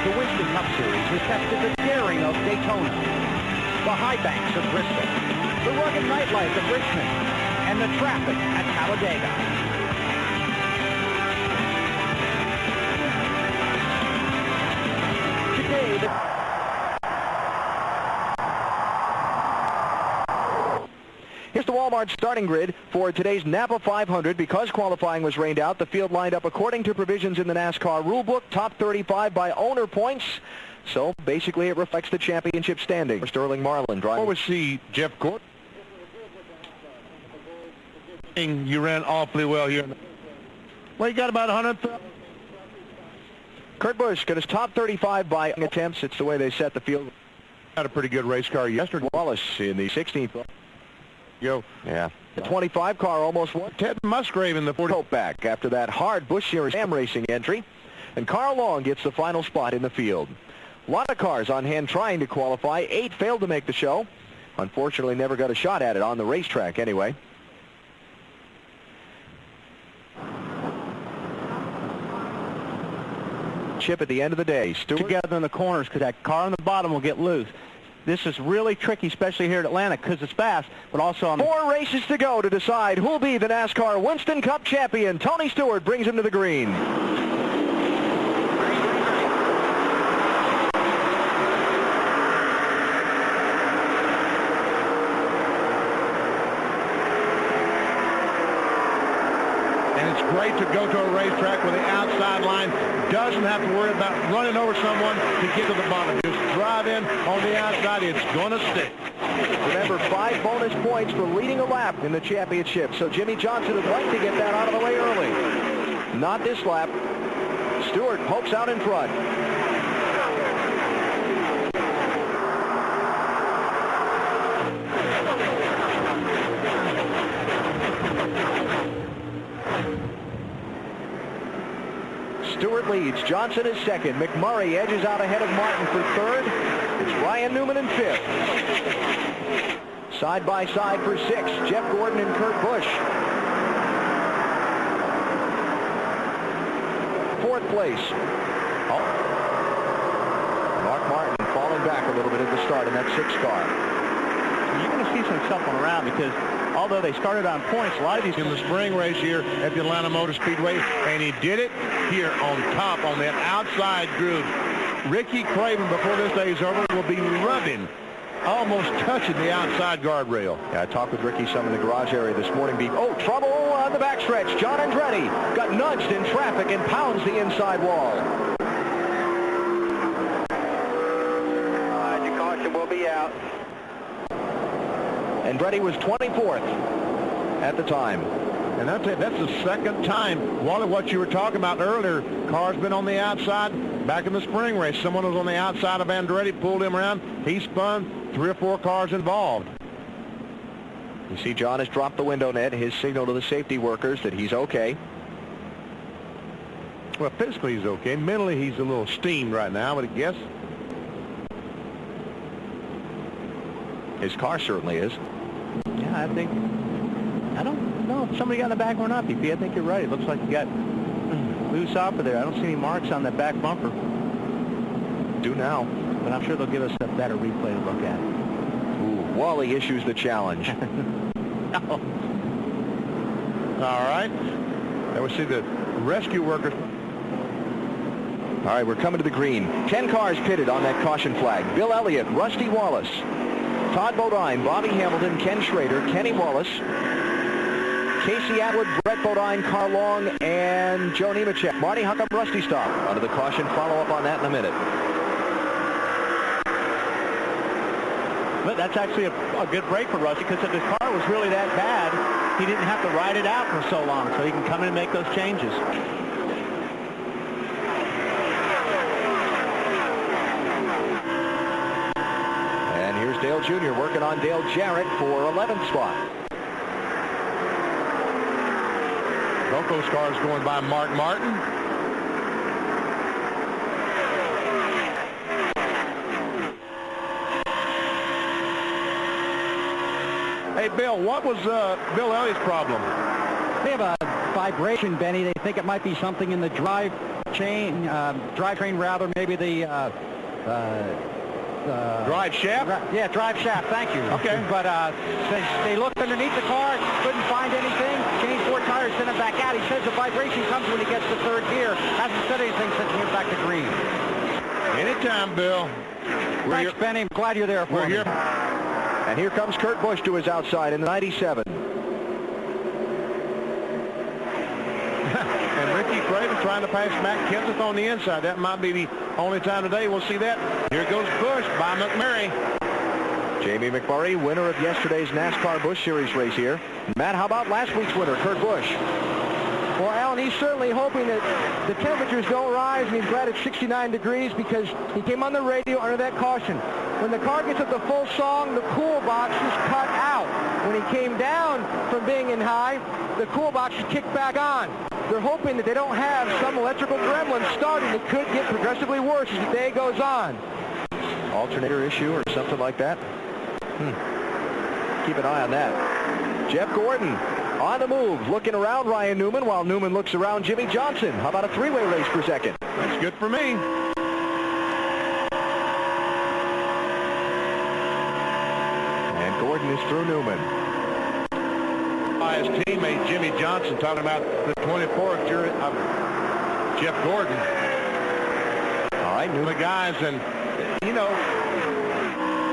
The Winston Cup Series has tested the daring of Daytona, the high banks of Bristol, the rugged nightlife of Richmond, and the traffic at Talladega. Today, here's the Walmart starting grid for today's Napa 500. Because qualifying was rained out, the field lined up according to provisions in the NASCAR rulebook, top 35 by owner points. So basically it reflects the championship standing. Sterling Marlin driving. Before we see Jeff Gordon, you ran awfully well here. Well, you got about 100. Kurt Busch got his top 35 by attempts. It's the way they set the field. Had a pretty good race car yesterday. Wallace in the 16th. Yeah. The 25 car almost won. Ted Musgrave in the 40. Hope back after that hard Busch Series Sam Racing entry. And Carl Long gets the final spot in the field. A lot of cars on hand trying to qualify. 8 failed to make the show. Unfortunately, never got a shot at it on the racetrack anyway. Chip at the end of the day. Stewart together in the corners because that car on the bottom will get loose. This is really tricky, especially here at Atlanta, because it's fast, but also on 4 races to go to decide who'll be the NASCAR Winston Cup champion. Tony Stewart brings him to the green. And it's great to go to a racetrack where the outside line doesn't have to worry about running over someone to get to the bottom. Just drive in on the outside. It's going to stick. Remember, 5 bonus points for leading a lap in the championship. So Jimmy Johnson would like to get that out of the way early. Not this lap. Stewart pokes out in front. Stewart leads. Johnson is second. McMurray edges out ahead of Martin for third. It's Ryan Newman in fifth. Side by side for sixth, Jeff Gordon and Kurt Busch. Fourth place. Oh. Mark Martin falling back a little bit at the start in that 6 car. You're going to see some shuffling around because although they started on points, a lot of these in the spring race here at the Atlanta Motor Speedway, and he did it here on top on that outside groove. Ricky Craven, before this day is over, will be rubbing, almost touching the outside guardrail. Yeah, I talked with Ricky some in the garage area this morning. Oh, trouble on the backstretch. John Andretti got nudged in traffic and pounds the inside wall. Your caution will be out. Andretti was 24th at the time. And that's it. That's the second time. Wally, what you were talking about earlier, car's been on the outside. Back in the spring race, someone was on the outside of Andretti, pulled him around. He spun, 3 or 4 cars involved. You see John has dropped the window net, his signal to the safety workers that he's okay. Well, physically he's okay. Mentally he's a little steamed right now, but I guess his car certainly is. Yeah, I don't know if somebody got in the back or not, BP. I think you're right. It looks like you got loose off of there. I don't see any marks on that back bumper. Do now. But I'm sure they'll give us a better replay to look at. Ooh, Wally issues the challenge. No. All right. There we see the rescue workers. All right, we're coming to the green. 10 cars pitted on that caution flag. Bill Elliott, Rusty Wallace, Todd Bodine, Bobby Hamilton, Ken Schrader, Kenny Wallace, Casey Atwood, Brett Bodine, Carl Long, and Joe Nemechek. Marty, how come Rusty stopped? Under the caution, follow up on that in a minute. But that's actually a good break for Rusty because if his car was really that bad, he didn't have to ride it out for so long, so he can come in and make those changes. And here's Dale Jr. working on Dale Jarrett for 11th spot. Broncos car is going by Mark Martin. Hey, Bill, what was Bill Elliott's problem? They have a vibration, Benny. They think it might be something in the drivetrain rather, maybe the drive shaft? Yeah, drive shaft. Thank you. Okay. But they looked underneath the car, couldn't find anything. Changed 4 tires, sent it back out. He says the vibration comes when he gets to third gear. Hasn't said anything since he went back to green. Anytime, Bill. Thanks, Benny. I'm glad you're there for me. We're here. And here comes Kurt Busch to his outside in the 97. And Ricky Craven trying to pass Matt Kenseth on the inside. That might be the only time today we'll see that. Here goes Busch by McMurray. Jamie McMurray, winner of yesterday's NASCAR Busch Series race here. Matt, how about last week's winner, Kurt Busch? Well, Alan, he's certainly hoping that the temperatures don't rise, and he's glad it's 69 degrees because he came on the radio under that caution. When the car gets up to full song, the cool box is cut out. When he came down from being in high, the cool box is kicked back on. They're hoping that they don't have some electrical gremlin starting that could get progressively worse as the day goes on. Alternator issue or something like that? Keep an eye on that. Jeff Gordon on the move, looking around Ryan Newman while Newman looks around Jimmy Johnson. How about a 3-way race per second? That's good for me. And Gordon is through Newman. By his teammate Jimmy Johnson, talking about the 24th year of Jeff Gordon. All right, The Newman. guys, and you know,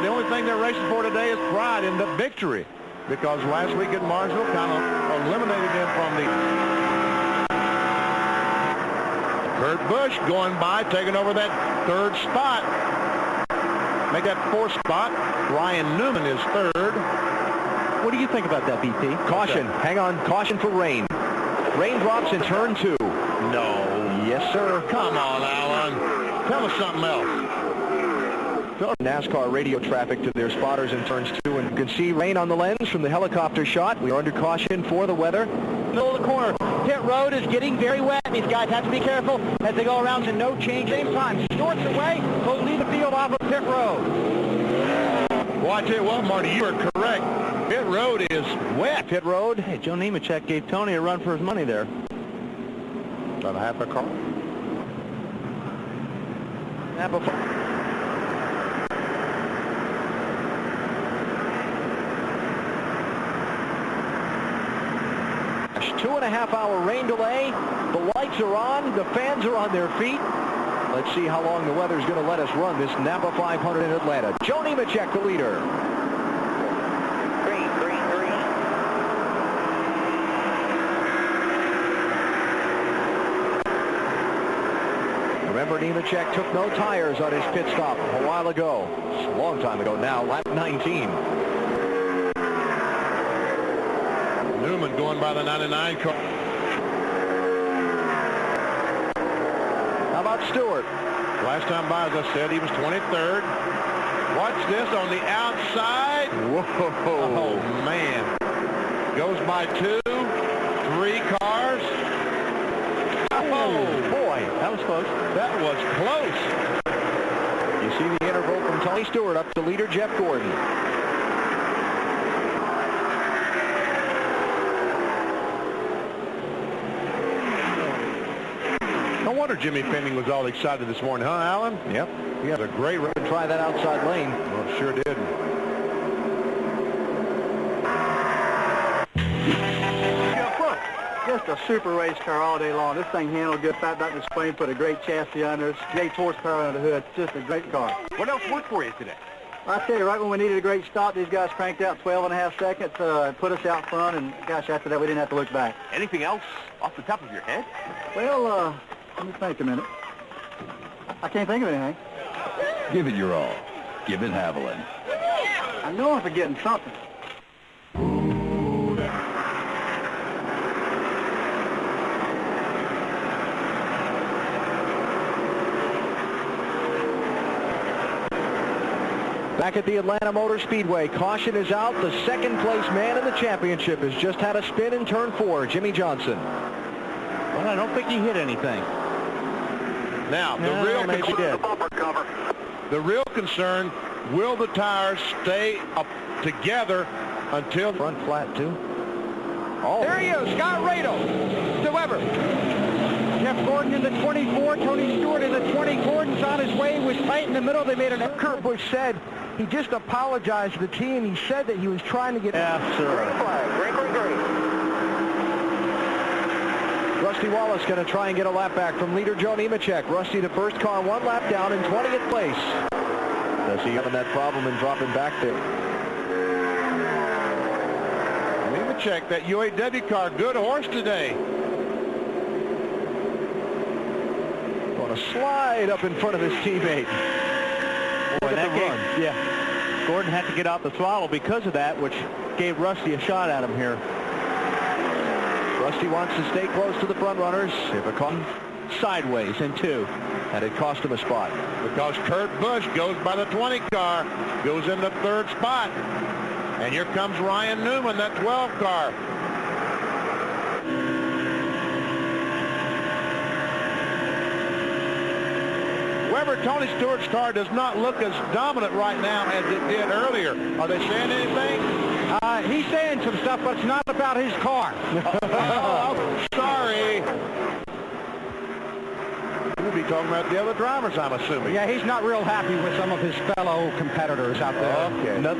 the only thing they're racing for today is pride in the victory, because last week at Martinsville kind of eliminated them from the. Kurt Busch going by, taking over that 3rd spot. Make that 4th spot. Ryan Newman is 3rd. What do you think about that, BP? Caution. Hang on. Caution for rain. Raindrops in turn 2. No. Yes, sir. Come on, Alan. Tell us something else. NASCAR radio traffic to their spotters in turns 2, and you can see rain on the lens from the helicopter shot. We are under caution for the weather. Middle of the corner. Pit road is getting very wet. These guys have to be careful as they go around to no change. Same time. Storts away. Will leave the field off of pit road. Well, I tell you what, Marty, you are correct. Pit road is wet. Pit road. Hey, Joe Nemechek gave Tony a run for his money there. About a half a car. Napa 2.5-hour rain delay. The lights are on. The fans are on their feet. Let's see how long the weather's going to let us run this Napa 500 in Atlanta. Joe Nemechek, the leader. Green. Remember, Nemechek took no tires on his pit stop a while ago. It's a long time ago now, lap 19. Newman going by the 99 car. How about Stewart? Last time by, as I said, he was 23rd. Watch this on the outside. Whoa. Oh, man. Goes by 2, 3 cars. Oh, boy. That was close. That was close. You see the interval from Tony Stewart up to leader Jeff Gordon. No wonder Jimmy Pending was all excited this morning, huh, Alan? Yep. He had a great run. Try that outside lane. Well, sure did. Just a super race car all day long. This thing handled good. Fat Dr. Swain put a great chassis under it. Great horsepower under the hood. It's just a great car. What else worked for you today? I tell you, right when we needed a great stop, these guys cranked out 12.5 seconds, put us out front, and gosh, after that we didn't have to look back. Anything else off the top of your head? Well, let me think a minute. I can't think of anything. Give it your all. Give it Haviland. I know I'm forgetting something. Back at the Atlanta Motor Speedway, caution is out. The second-place man in the championship has just had a spin in turn 4, Jimmy Johnson. Well, I don't think he hit anything. Now, the real concern, will the tires stay up together until Front flat, too. Oh. There he is, Scott Radel to Weber. Jeff Gordon in the 24, Tony Stewart in the 20. Gordon's on his way, was tight in the middle. They made an... Kurt Busch said he just apologized to the team. He said that he was trying to get... Yeah, sir. Rusty Wallace going to try and get a lap back from leader Joe Nemechek. Rusty, the first car, 1 lap down in 20th place. Does he having that problem and dropping back there? Nemechek, that UAW car, good horse today. On a slide up in front of his teammate. Boy, that game, yeah. Gordon had to get out the throttle because of that, which gave Rusty a shot at him here. Rusty wants to stay close to the front runners. If a car Sideways in 2. and it cost him a spot. Because Kurt Busch goes by the 20 car, goes in the 3rd spot. And here comes Ryan Newman, that 12 car. Weber, Tony Stewart's car does not look as dominant right now as it did earlier. Are they saying anything? He's saying some stuff, but it's not about his car. Oh, sorry. We'll be talking about the other drivers, I'm assuming. Yeah, he's not real happy with some of his fellow competitors out there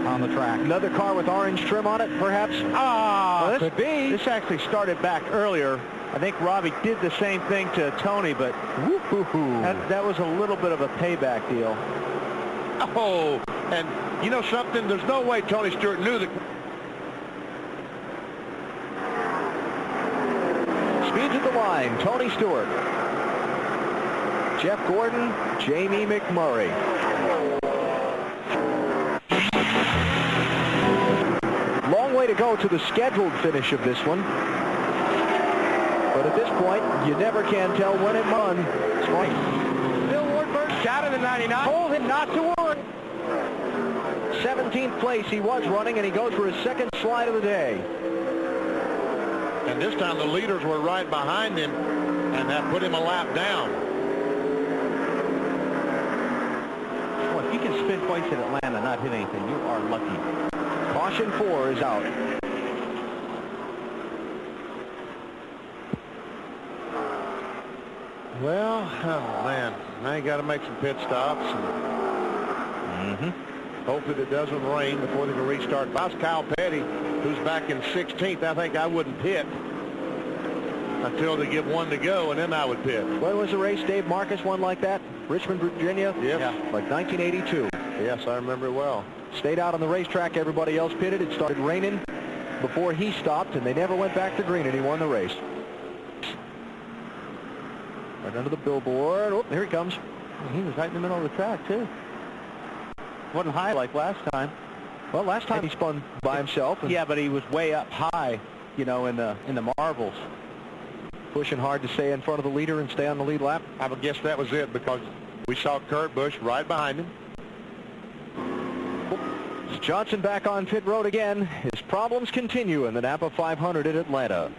on the track. Another car with orange trim on it, perhaps? Well, could be. This actually started back earlier. I think Robbie did the same thing to Tony, but that was a little bit of a payback deal. Oh, and you know something? There's no way Tony Stewart knew that. Speeds at the line, Tony Stewart. Jeff Gordon, Jamie McMurray. Long way to go to the scheduled finish of this one. But at this point, you never can tell when it won. Bill Wardburn shot in the 99. Told him not to worry. 17th place he was running, and he goes for his 2nd slide of the day. And this time the leaders were right behind him, and that put him a lap down. Well, if you can spin twice at Atlanta, not hit anything, you are lucky. Caution 4 is out. Well, oh man, now you got to make some pit stops. And hopefully it doesn't rain before they can restart. If I was Kyle Petty, who's back in 16th, I think I wouldn't pit until they give 1 to go, and then I would pit. When was the race Dave Marcus won like that? Richmond, Virginia? Yes. Yeah, like 1982. Yes, I remember it well. Stayed out on the racetrack. Everybody else pitted. It started raining before he stopped, and they never went back to green, and he won the race. Right under the billboard. Oh, here he comes. He was right in the middle of the track, too. Wasn't high like last time. Well, last time he spun by himself. Yeah, but he was way up high, you know, in the marbles. Pushing hard to stay in front of the leader and stay on the lead lap. I would guess that was it, because we saw Kurt Busch right behind him. Johnson back on pit road again. His problems continue in the Napa 500 at Atlanta.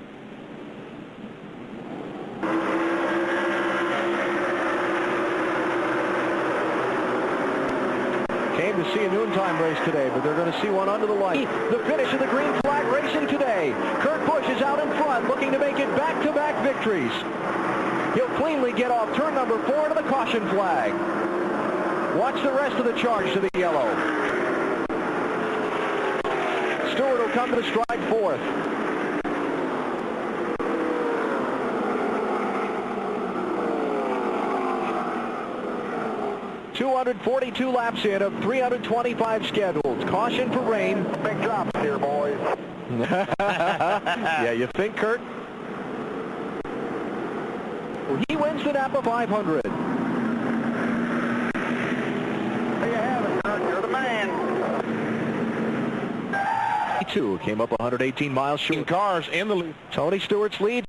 Came to see a noontime race today, but they're going to see one under the light. The finish of the green flag racing today. Kurt Busch is out in front, looking to make it back-to-back victories. He'll cleanly get off turn number 4 to the caution flag. Watch the rest of the charge to the yellow. Stewart will come to the strike 4th. .242 laps in of 325 scheduled. Caution for rain. Big drops here, boys. Yeah, you think, Kurt? Well, he wins the Napa 500. There you have it, Kurt. You're the man. He, too, came up 118 miles short. Cars in the lead. Tony Stewart's lead.